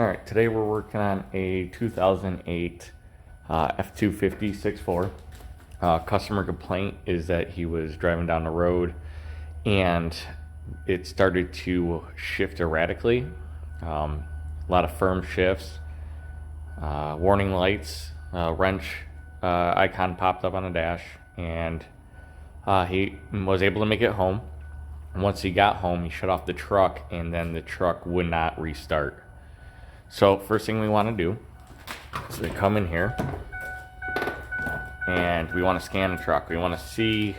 All right, today we're working on a 2008 F250 6.4. Customer complaint is that he was driving down the road and it started to shift erratically. A lot of firm shifts, warning lights, wrench icon popped up on the dash, and he was able to make it home. And once he got home, he shut off the truck, and then the truck would not restart. So first thing we want to do is we come in here and we want to scan the truck. We want to see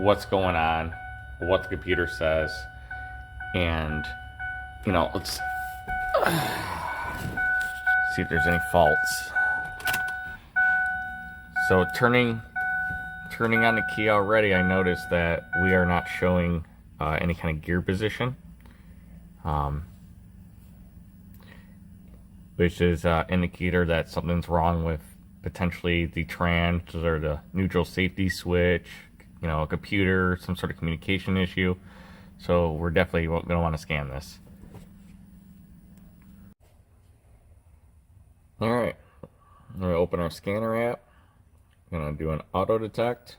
what's going on, what the computer says, and let's see if there's any faults. So turning on the key already, I noticed that we are not showing any kind of gear position, which is an indicator that something's wrong with potentially the trans or the neutral safety switch, a computer, some sort of communication issue. So we're definitely going to want to scan this. All right, I'm going to open our scanner app. I'm going to do an auto detect.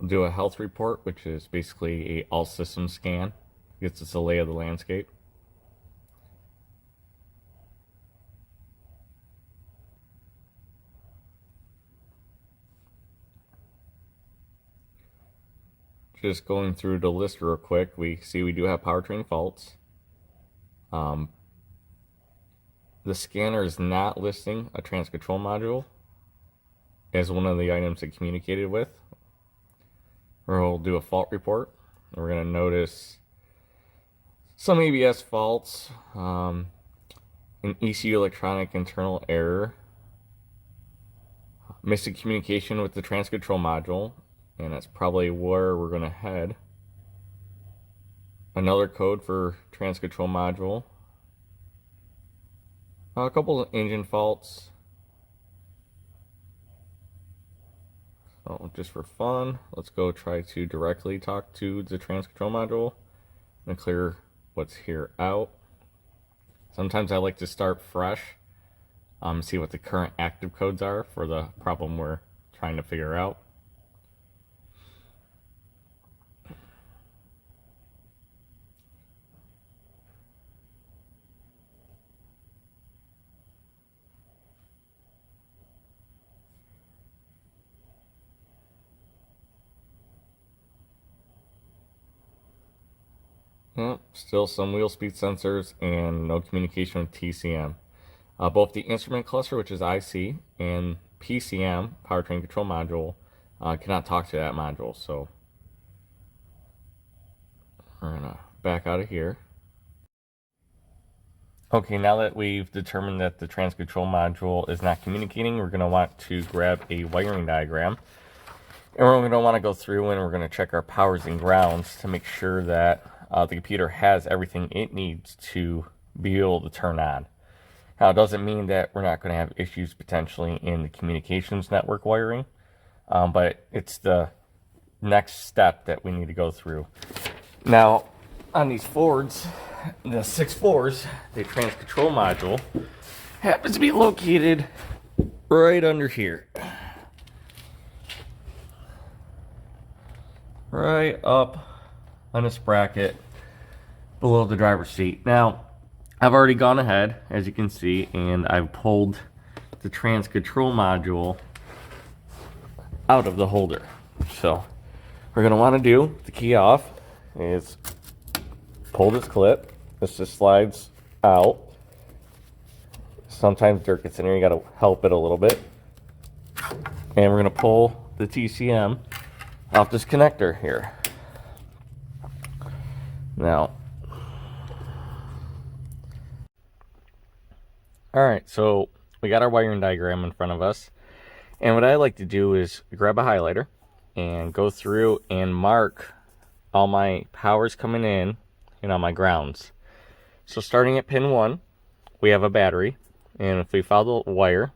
We'll do a health report, which is basically a all system scan. Gets us a lay of the landscape. Just going through the list real quick, we see we do have powertrain faults. The scanner is not listing a trans control module as one of the items it communicated with. We'll do a fault report. We're going to notice some ABS faults, an ECU electronic internal error, missing communication with the trans control module, and that's probably where we're going to head. Another code for trans control module, a couple of engine faults. So just for fun, let's go try to directly talk to the trans control module and clear what's here out. Sometimes I like to start fresh, see what the current active codes are for the problem we're trying to figure out. Yep, still some wheel speed sensors and no communication with TCM. Both the instrument cluster, which is IC, and PCM, powertrain control module, cannot talk to that module. So we're gonna back out of here. Okay, now that we've determined that the trans control module is not communicating, we're gonna want to grab a wiring diagram. And we're going to want to go through and we're going to check our powers and grounds to make sure that the computer has everything it needs to be able to turn on. Now, it doesn't mean that we're not going to have issues potentially in the communications network wiring, but it's the next step that we need to go through. Now, on these Fords, the 6.4s, the trans control module happens to be located right under here. Right up on this bracket below the driver's seat. Now, I've already gone ahead, as you can see, and I've pulled the trans control module out of the holder. So, what we're going to want to do, the key off, is pull this clip. This just slides out. Sometimes dirt gets in here, you got to help it a little bit. And we're going to pull the TCM off this connector here. Now, alright, so we got our wiring diagram in front of us, and what I like to do is grab a highlighter and go through and mark all my power's coming in and all my grounds. So starting at pin 1, we have a battery, and if we follow the wire,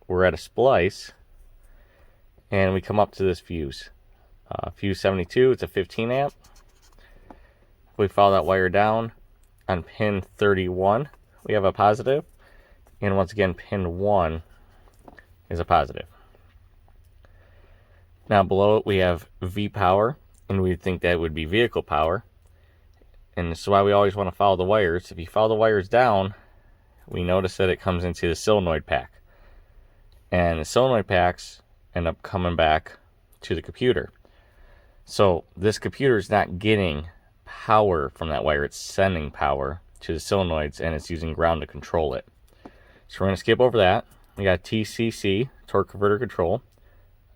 we're at a splice, and we come up to this fuse. Fuse 72, it's a 15 amp. If we follow that wire down, on pin 31, we have a positive, and once again, pin 1 is a positive. Now below it, we have V power, and we think that would be vehicle power. And this is why we always want to follow the wires. If you follow the wires down, we notice that it comes into the solenoid pack. And the solenoid packs end up coming back to the computer. So this computer is not getting power from that wire. It's sending power to the solenoids, and it's using ground to control it. So we're going to skip over that. We got TCC, torque converter control,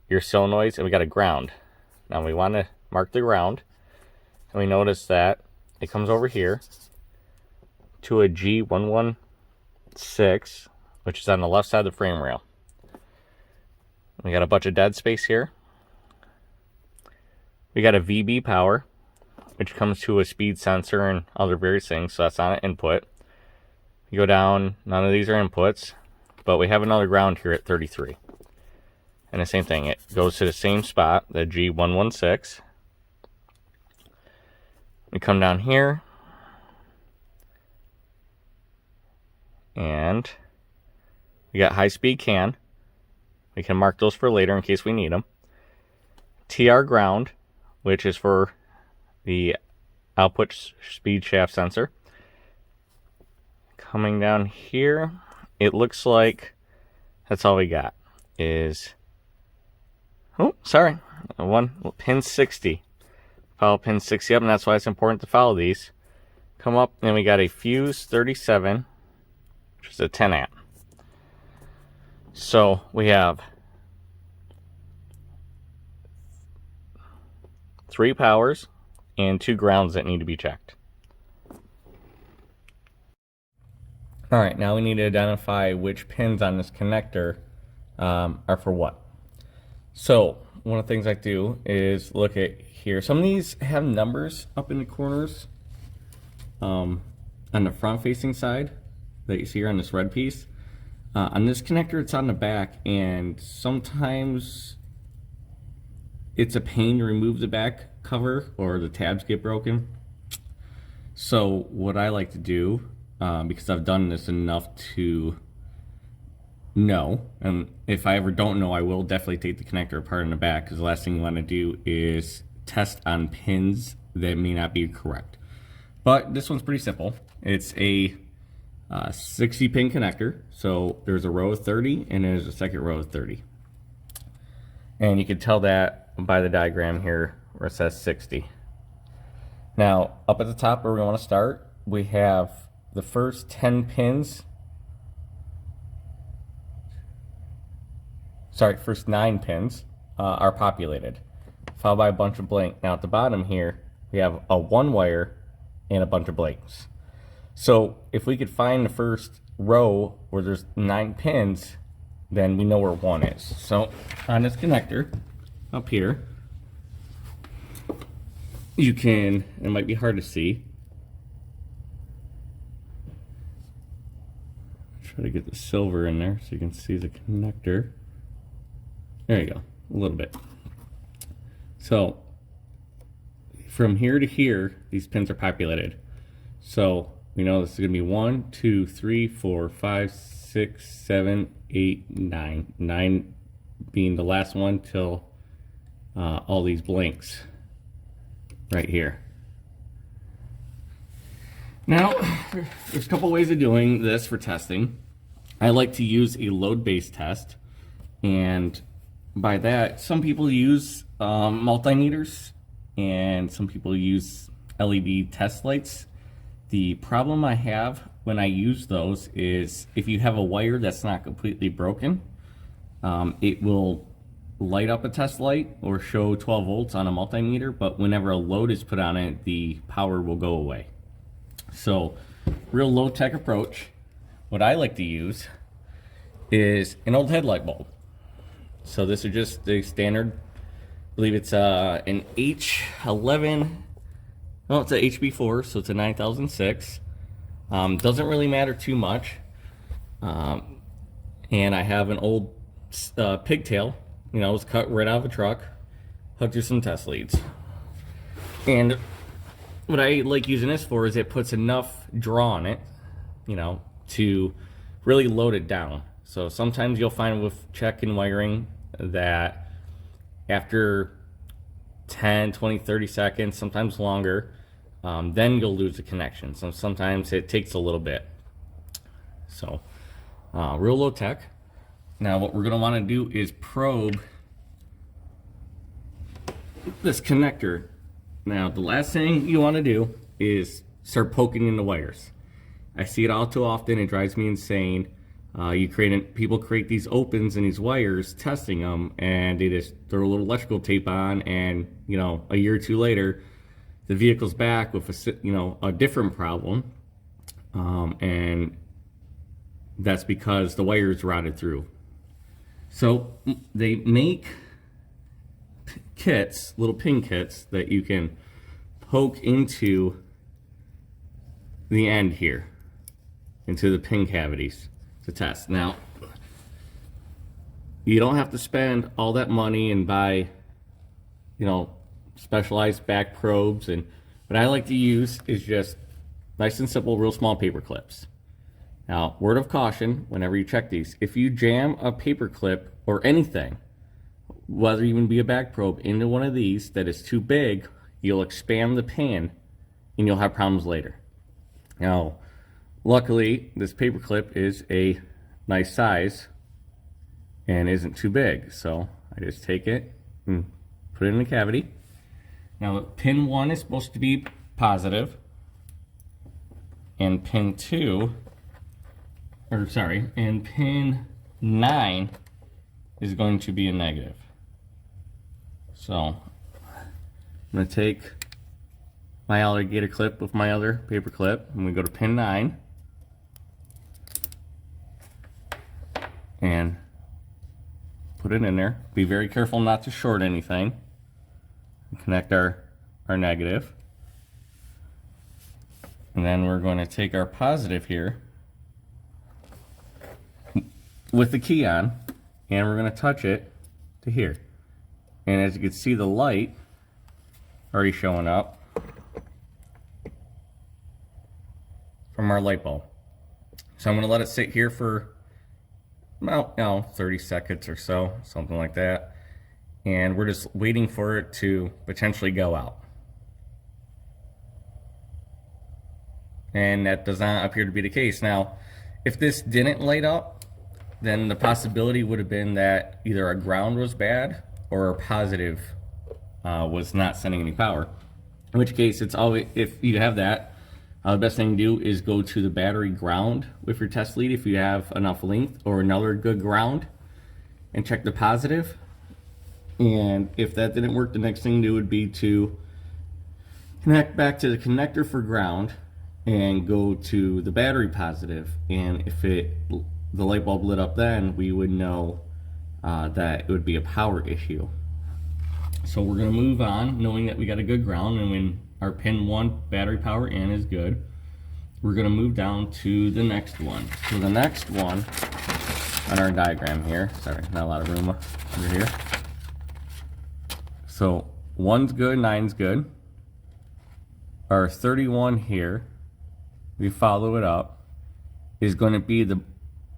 your solenoids, and we got a ground. Now we want to mark the ground, and we notice that it comes over here to a G116, which is on the left side of the frame rail. We got a bunch of dead space here. We got a VB power, which comes to a speed sensor and other various things, so that's not an input. You go down, none of these are inputs, but we have another ground here at 33. And the same thing, it goes to the same spot, the G116. We come down here, and we got high-speed CAN. We can mark those for later in case we need them. TR ground, which is for the output speed shaft sensor. Coming down here, it looks like that's all we got is, pin 60. Follow pin 60 up, and that's why it's important to follow these. Come up, and we got a fuse 37, which is a 10 amp. So we have 3 powers and 2 grounds that need to be checked. Alright, now we need to identify which pins on this connector are for what. So one of the things I do is look at here. Some of these have numbers up in the corners on the front facing side that you see here on this red piece. On this connector, it's on the back, and sometimes it's a pain to remove the back cover or the tabs get broken. So what I like to do, because I've done this enough to know, and if I ever don't know, I will definitely take the connector apart in the back, because the last thing you want to do is test on pins that may not be correct. But this one's pretty simple. It's a 60 pin connector, so there's a row of 30 and there's a second row of 30, and you can tell that by the diagram here where it says 60. Now up at the top where we want to start, we have the first 10 pins, first 9 pins are populated, followed by a bunch of blank. Now at the bottom here we have a 1 wire and a bunch of blanks. So if we could find the first row where there's 9 pins, then we know where 1 is. So on this connector up here, you can, it might be hard to see, try to get the silver in there so you can see the connector. There you go, a little bit. So from here to here, these pins are populated. So we know this is going to be 1, 2, 3, 4, 5, 6, 7, 8, 9. 9 being the last one till all these blanks right here. Now, there's a couple ways of doing this for testing. I like to use a load-based test, and by that, some people use multimeters, and some people use LED test lights. The problem I have when I use those is if you have a wire that's not completely broken, it will light up a test light or show 12 volts on a multimeter, but whenever a load is put on it, the power will go away. So, real low-tech approach, what I like to use is an old headlight bulb. So this is just the standard, I believe it's an H11 Well, it's a HB4, so it's a 9006. Doesn't really matter too much. And I have an old pigtail, you know, it was cut right out of a truck, hooked through some test leads. And what I like using this for is it puts enough draw on it, you know, to really load it down. So sometimes you'll find with check and wiring that after 10, 20, 30 seconds, sometimes longer, then you'll lose the connection. So sometimes it takes a little bit. So real low tech. Now what we're going to want to do is probe this connector. Now the last thing you want to do is start poking in the wires. I see it all too often. It drives me insane. People create these opens in these wires, testing them, and they just throw a little electrical tape on, and you know, a year or two later, the vehicle's back with a different problem, and that's because the wires rotted through. So they make kits, little pin kits that you can poke into the end here, into the pin cavities to test. Now, you don't have to spend all that money and buy, you know, specialized back probes. And what I like to use is just nice and simple, real small paper clips. Now, word of caution, whenever you check these, if you jam a paper clip or anything, whether even be a back probe, into one of these that is too big, you'll expand the pin and you'll have problems later. Now, luckily, this paper clip is a nice size and isn't too big. So I just take it and put it in the cavity. Now, pin 1 is supposed to be positive, and pin 9 is going to be a negative. So I'm going to take my alligator clip with my other paper clip, and we go to pin 9 and put it in there. Be very careful not to short anything. Connect our negative, and then we're going to take our positive here with the key on, and we're going to touch it to here. And as you can see, the light already showing up from our light bulb. So I'm going to let it sit here for about 30 seconds or so, something like that. And we're just waiting for it to potentially go out. And that does not appear to be the case. Now, if this didn't light up, then the possibility would have been that either our ground was bad or our positive was not sending any power. In which case, it's always, if you have that, the best thing to do is go to the battery ground with your test lead if you have enough length, or another good ground, and check the positive. And if that didn't work, the next thing to do would be to connect back to the connector for ground and go to the battery positive. And if the light bulb lit up, then we would know that it would be a power issue. So we're going to move on knowing that we got a good ground, and when our pin 1 battery power in is good, we're going to move down to the next one. So the next one on our diagram here, sorry, not a lot of room over here. So 1's good, 9's good. Our 31 here, we follow it up, is going to be the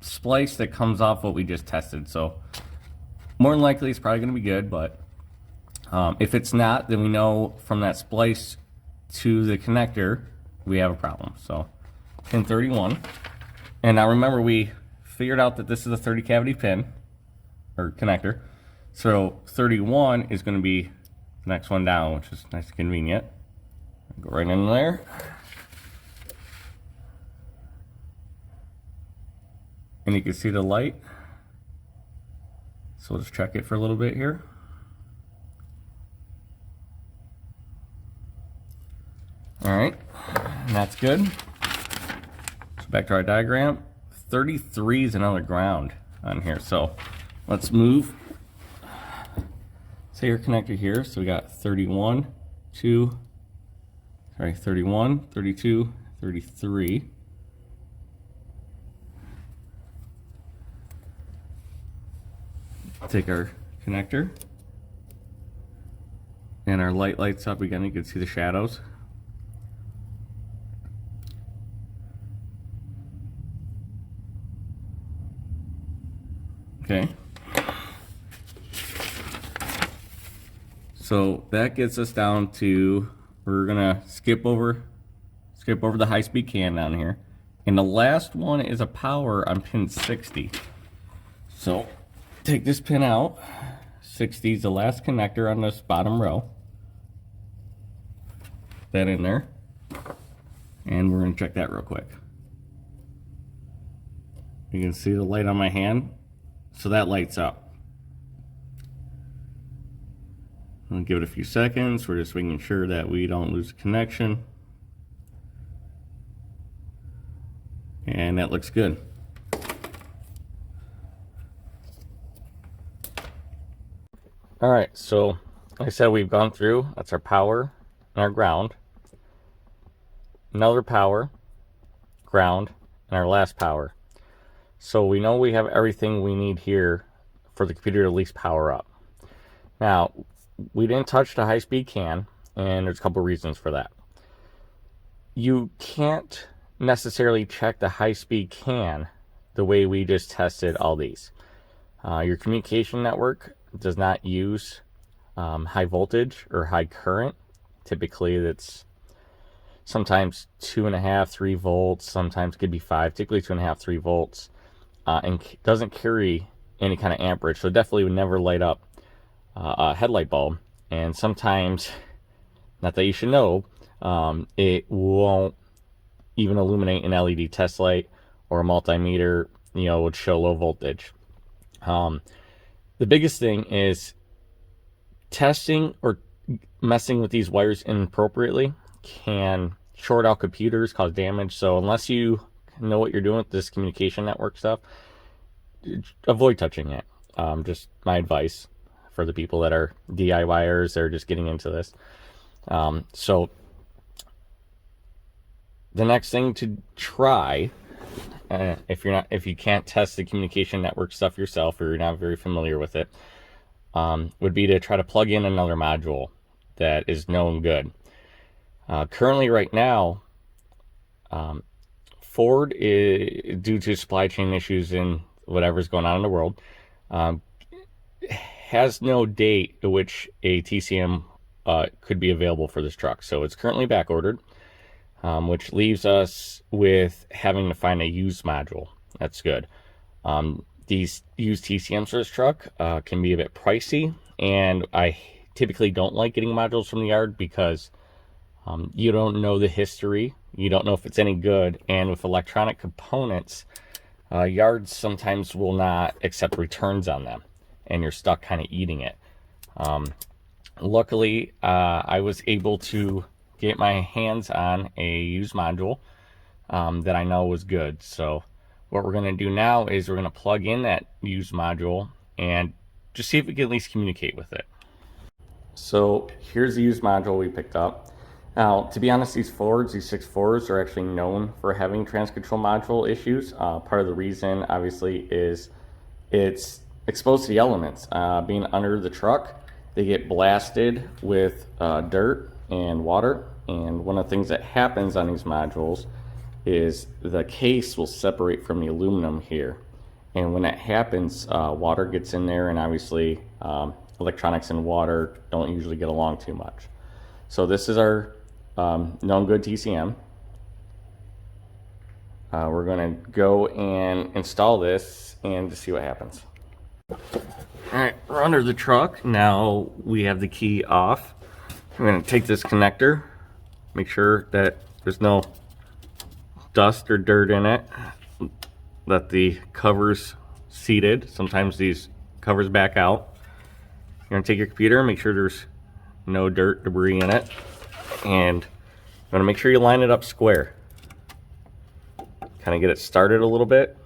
splice that comes off what we just tested. So more than likely it's probably going to be good, but if it's not, then we know from that splice to the connector we have a problem. So pin 31. And now remember, we figured out that this is a 30 cavity pin or connector. So 31 is going to be the next one down, which is nice and convenient. Go right in there. And you can see the light. So let's check it for a little bit here. Alright, and that's good. So back to our diagram. 33 is another ground on here. So let's move. Say your connector here. So we got 31, 2, Sorry, 31, 32, 33. Take our connector, and our light lights up again. You can see the shadows. Okay. So that gets us down to, we're gonna skip over the high-speed can down here. And the last one is a power on pin 60. So take this pin out. 60 is the last connector on this bottom row. That in there. And we're gonna check that real quick. You can see the light on my hand. So that lights up. I'll give it a few seconds. We're just making sure that we don't lose connection. And that looks good. All right, so like I said, we've gone through. That's our power and our ground. Another power, ground, and our last power. So we know we have everything we need here for the computer to at least power up. Now, we didn't touch the high-speed can, and there's a couple reasons for that. You can't necessarily check the high-speed can the way we just tested all these. Your communication network does not use high voltage or high current. Typically, that's sometimes 2.5, 3 volts, sometimes could be 5, typically 2.5, 3 volts, and doesn't carry any kind of amperage, so definitely would never light up a headlight bulb. And sometimes, not that you should know, it won't even illuminate an LED test light, or a multimeter, would show low voltage. The biggest thing is testing or messing with these wires inappropriately can short out computers, cause damage. So unless you know what you're doing with this communication network stuff, avoid touching it. Just my advice for the people that are DIYers that are just getting into this. So the next thing to try, if you can't test the communication network stuff yourself, or you're not very familiar with it, would be to try to plug in another module that is known good. Currently, right now, Ford, due to supply chain issues and whatever's going on in the world, has no date at which a TCM could be available for this truck. So it's currently back ordered, which leaves us with having to find a used module. That's good. These used TCMs for this truck can be a bit pricey, and I typically don't like getting modules from the yard because you don't know the history, you don't know if it's any good, and with electronic components, yards sometimes will not accept returns on them, and you're stuck kind of eating it. Luckily, I was able to get my hands on a used module that I know was good. So what we're going to do now is we're going to plug in that used module and just see if we can at least communicate with it. So here's the used module we picked up. Now, to be honest, these 6.4s are actually known for having transcontrol module issues. Part of the reason, obviously, is it's exposed to the elements. Being under the truck, they get blasted with dirt and water. And one of the things that happens on these modules is the case will separate from the aluminum here. And when that happens, water gets in there, and obviously electronics and water don't usually get along too much. So this is our known good TCM. We're going to go and install this and just see what happens. Alright, we're under the truck. Now we have the key off. I'm going to take this connector, make sure that there's no dust or dirt in it. Let the covers seated. Sometimes these covers back out. You're going to take your computer and make sure there's no dirt, debris in it. And I'm going to make sure you line it up square. Kind of get it started a little bit.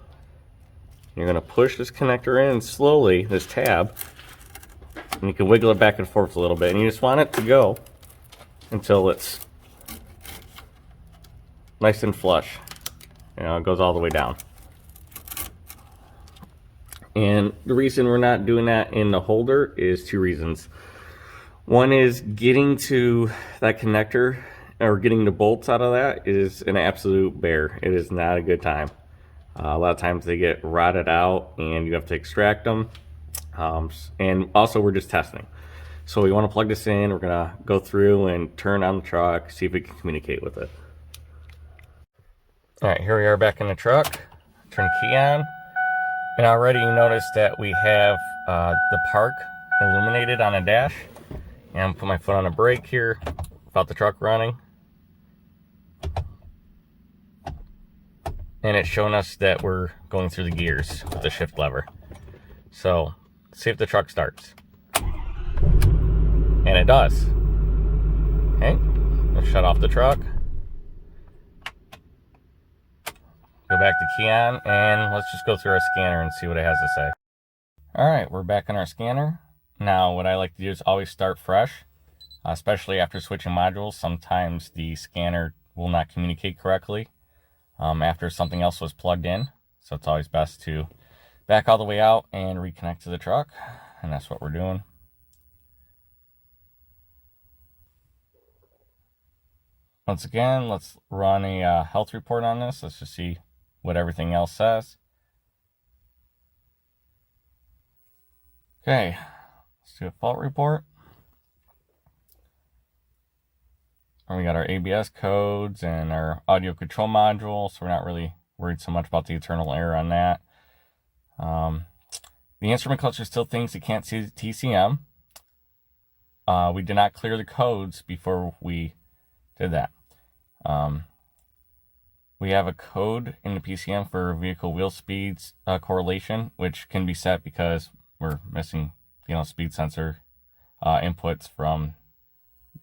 You're going to push this connector in slowly, this tab, and you can wiggle it back and forth a little bit. And you just want it to go until it's nice and flush. You know, it goes all the way down. And the reason we're not doing that in the holder is 2 reasons. One is getting to that connector or getting the bolts out of that is an absolute bear. It is not a good time. A lot of times they get rotted out and you have to extract them. And also we're just testing. So we want to plug this in. We're going to go through and turn on the truck, see if we can communicate with it. All right, here we are back in the truck. Turn the key on. And already you notice that we have the park illuminated on a dash. And I'm put my foot on the brake here without the truck running. And it's showing us that we're going through the gears with the shift lever. So, see if the truck starts. And it does. Okay, let's shut off the truck. Go back to key on, and let's just go through our scanner and see what it has to say. Alright, we're back on our scanner. Now, what I like to do is always start fresh, especially after switching modules. Sometimes the scanner will not communicate correctly after something else was plugged in. So it's always best to back all the way out and reconnect to the truck, and that's what we're doing. Once again, let's run a health report on this. Let's just see what everything else says. Okay, let's do a fault report. And we got our ABS codes and our audio control module, so we're not really worried so much about the internal error on that. The instrument cluster still thinks it can't see the TCM. We did not clear the codes before we did that. We have a code in the PCM for vehicle wheel speeds correlation, which can be set because we're missing, speed sensor inputs from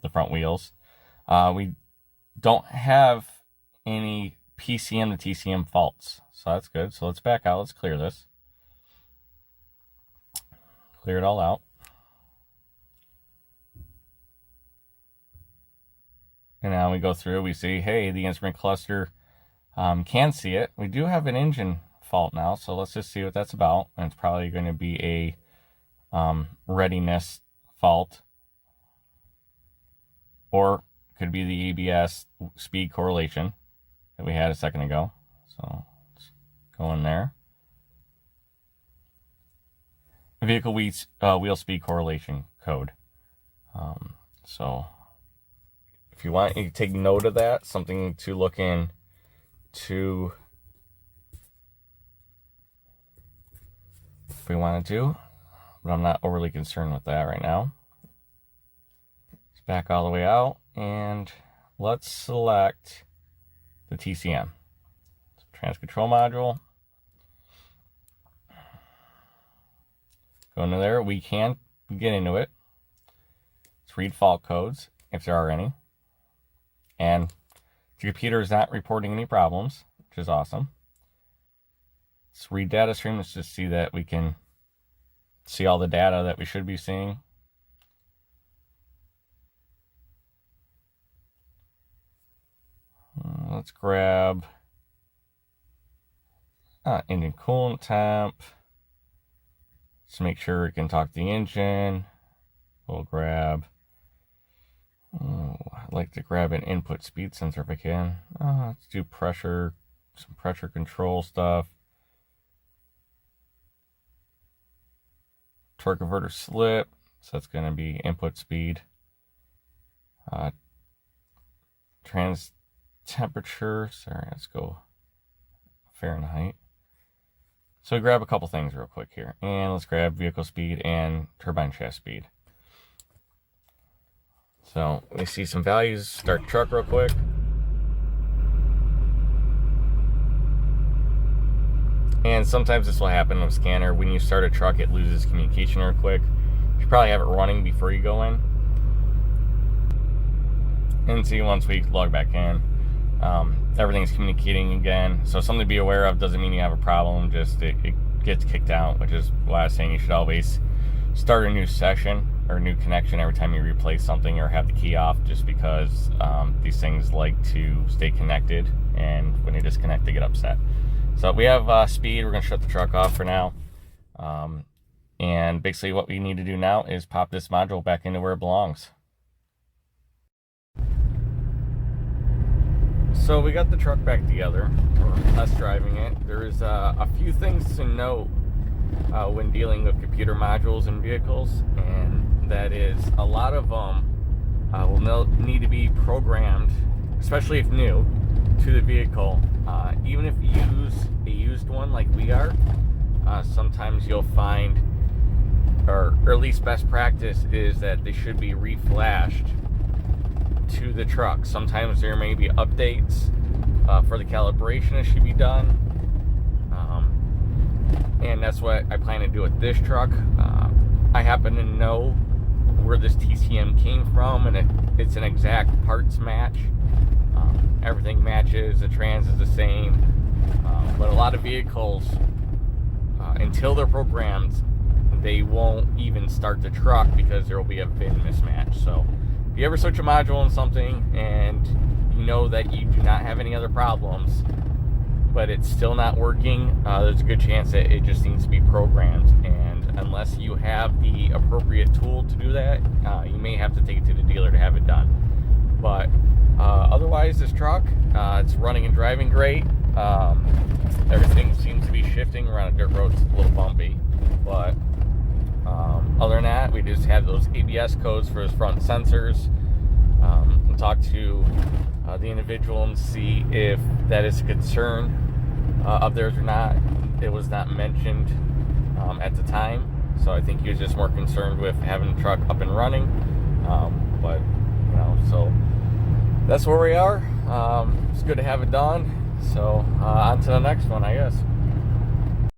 the front wheels. We don't have any PCM to TCM faults, so that's good. So let's back out. Let's clear this. Clear it all out. And now we go through, we see, hey, the instrument cluster can see it. We do have an engine fault now, so let's just see what that's about. And it's probably going to be a readiness fault, or could be the ABS speed correlation that we had a second ago. So let's go in there. Vehicle wheel speed correlation code. So if you want, you can take note of that. Something to look in to if we want to do, but I'm not overly concerned with that right now. Let's back all the way out and let's select the TCM. Trans control module. Go into there. We can get into it. Let's read fault codes if there are any. And the computer is not reporting any problems, which is awesome. Let's read data stream. Let's just see that we can see all the data that we should be seeing. Let's grab engine coolant temp. Let's make sure we can talk to the engine. We'll grab, I'd like to grab an input speed sensor if I can. Let's do pressure, some pressure control stuff. Torque converter slip, so that's going to be input speed. Trans temperature, sorry, let's go Fahrenheit. So we grab a couple things real quick here, and let's grab vehicle speed and turbine shaft speed. So we see some values. Start truck real quick. And sometimes this will happen with scanner. When you start a truck, it loses communication real quick. You should probably have it running before you go in. And see, once we log back in, everything's communicating again. So something to be aware of. Doesn't mean you have a problem, just it gets kicked out, which is why I was saying you should always start a new session or new connection every time you replace something or have the key off, just because these things like to stay connected, and when they disconnect they get upset. So we have speed. We're going to shut the truck off for now, and basically what we need to do now is pop this module back into where it belongs. So we got the truck back together. We're test driving it. There's a few things to note when dealing with computer modules in vehicles, and that is a lot of them will need to be programmed, especially if new, to the vehicle. Even if you use a used one like we are, sometimes you'll find, or at least best practice is that they should be reflashed to the truck. Sometimes there may be updates for the calibration that should be done, and that's what I plan to do with this truck. I happen to know where this TCM came from, and it's an exact parts match. Everything matches, the trans is the same, but a lot of vehicles, until they're programmed, they won't even start the truck because there will be a VIN mismatch. So if you ever switch a module on something and you know that you do not have any other problems, but it's still not working, there's a good chance that it just needs to be programmed. And unless you have the appropriate tool to do that, you may have to take it to the dealer to have it done. But otherwise, this truck, it's running and driving great. Everything seems to be shifting. Around a dirt road, it's a little bumpy, but other than that, we just have those ABS codes for his front sensors. We'll talk to the individual and see if that is a concern of theirs or not. It was not mentioned at the time, so I think he was just more concerned with having the truck up and running. But you know, so that's where we are. It's good to have it done. So on to the next one, I guess.